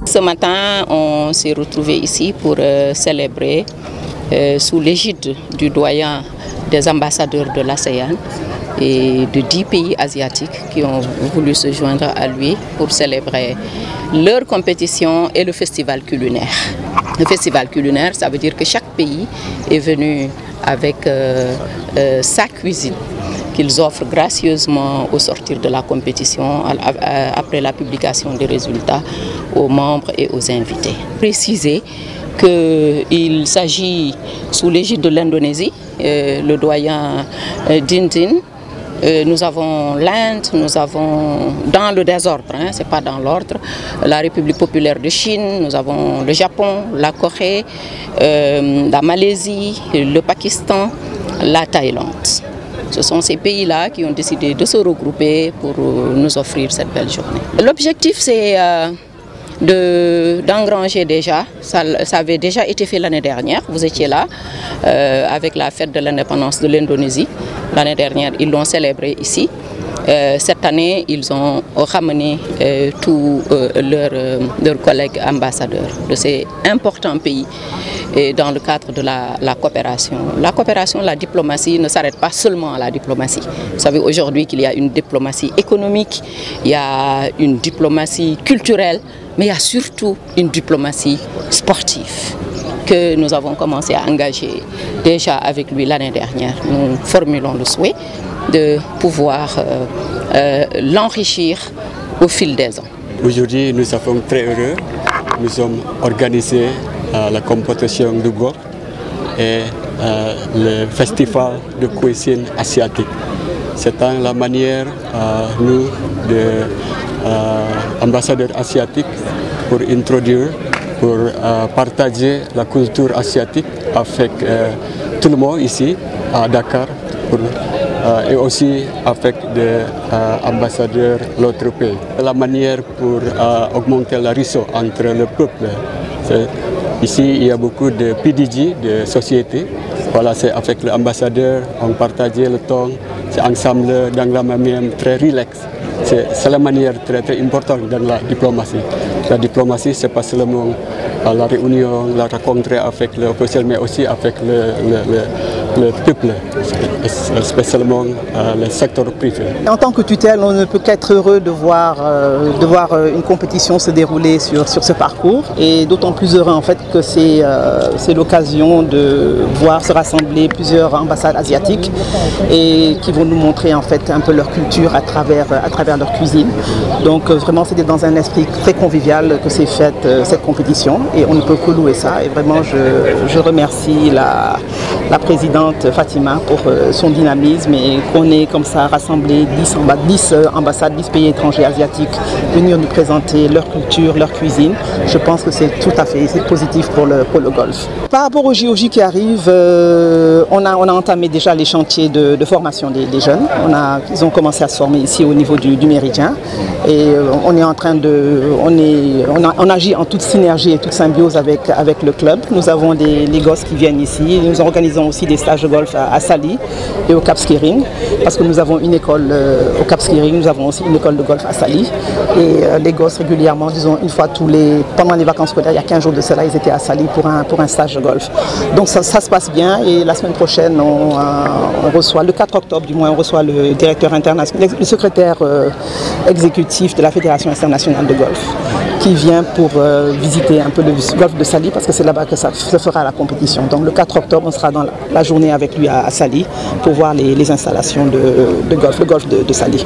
Ce matin, on s'est retrouvés ici pour célébrer sous l'égide du doyen des ambassadeurs de l'ASEAN et de 10 pays asiatiques qui ont voulu se joindre à lui pour célébrer leur compétition et le festival culinaire. Le festival culinaire, ça veut dire que chaque pays est venu avec sa cuisine qu'ils offrent gracieusement au sortir de la compétition après la publication des résultats aux membres et aux invités. Préciser qu'il s'agit sous l'égide de l'Indonésie, le doyen Dindin. Nous avons l'Inde, nous avons dans le désordre, ce n'est pas dans l'ordre, la République populaire de Chine, nous avons le Japon, la Corée, la Malaisie, le Pakistan, la Thaïlande. Ce sont ces pays-là qui ont décidé de se regrouper pour nous offrir cette belle journée. L'objectif, c'est d'engranger déjà, ça avait déjà été fait l'année dernière, vous étiez là, avec la fête de l'indépendance de l'Indonésie. L'année dernière, ils l'ont célébré ici. Cette année, ils ont ramené tous leurs collègues ambassadeurs de ces importants pays et dans le cadre de la coopération. La coopération, la diplomatie ne s'arrête pas seulement à la diplomatie. Vous savez aujourd'hui qu'il y a une diplomatie économique, il y a une diplomatie culturelle, mais il y a surtout une diplomatie sportive que nous avons commencé à engager déjà avec lui l'année dernière. Nous formulons le souhait de pouvoir l'enrichir au fil des ans. Aujourd'hui, nous sommes très heureux. Nous sommes organisés la compétition de golf et le festival de cuisine asiatique. C'est la manière, nous, ambassadeurs asiatiques, pour introduire, pour partager la culture asiatique avec tout le monde ici à Dakar et aussi avec des ambassadeurs de l'autre pays. La manière pour augmenter le réseau entre le peuple. Ici, il y a beaucoup de PDG, de sociétés. Voilà, c'est avec l'ambassadeur, on partage le temps, c'est ensemble dans la manière très relax. C'est la manière très importante dans la diplomatie. La diplomatie, ce n'est pas seulement la réunion, la rencontre avec l'officiel, mais aussi avec le peuple, spécialement le secteur privé. En tant que tutelle, on ne peut qu'être heureux de voir une compétition se dérouler sur ce parcours, et d'autant plus heureux en fait que c'est l'occasion de voir se rassembler plusieurs ambassades asiatiques et qui vont nous montrer en fait un peu leur culture à travers leur cuisine. Donc vraiment c'était dans un esprit très convivial que s'est faite cette compétition, et on ne peut que louer ça. Et vraiment je remercie la présidente Fatima pour son dynamisme, et qu'on ait comme ça rassemblé 10 ambassades, 10 pays étrangers asiatiques venir nous présenter leur culture, leur cuisine. Je pense que c'est tout à fait positif pour le golf. Par rapport aux JOJ qui arrivent, on a entamé déjà les chantiers de formation des jeunes. Ils ont commencé à se former ici au niveau du Méridien, et on est en train on agit en toute synergie et toute symbiose avec le club. Nous avons les gosses qui viennent ici. Nous organisons aussi des stages de golf à Sali et au Cap Skirring, parce que nous avons une école au Cap Skirring, nous avons aussi une école de golf à Sali, et les gosses régulièrement, disons une fois pendant les vacances scolaires, il y a 15 jours de cela, ils étaient à Sali pour un stage de golf. Donc ça se passe bien, et la semaine prochaine on reçoit, le 4 octobre du mois, on reçoit le directeur international, le secrétaire exécutif de la Fédération internationale de golf, qui vient pour visiter un peu le golfe de Sali, parce que c'est là-bas que ça se fera la compétition. Donc le 4 octobre, on sera dans la journée avec lui à Sali pour voir les installations de golf, le golfe de Sali.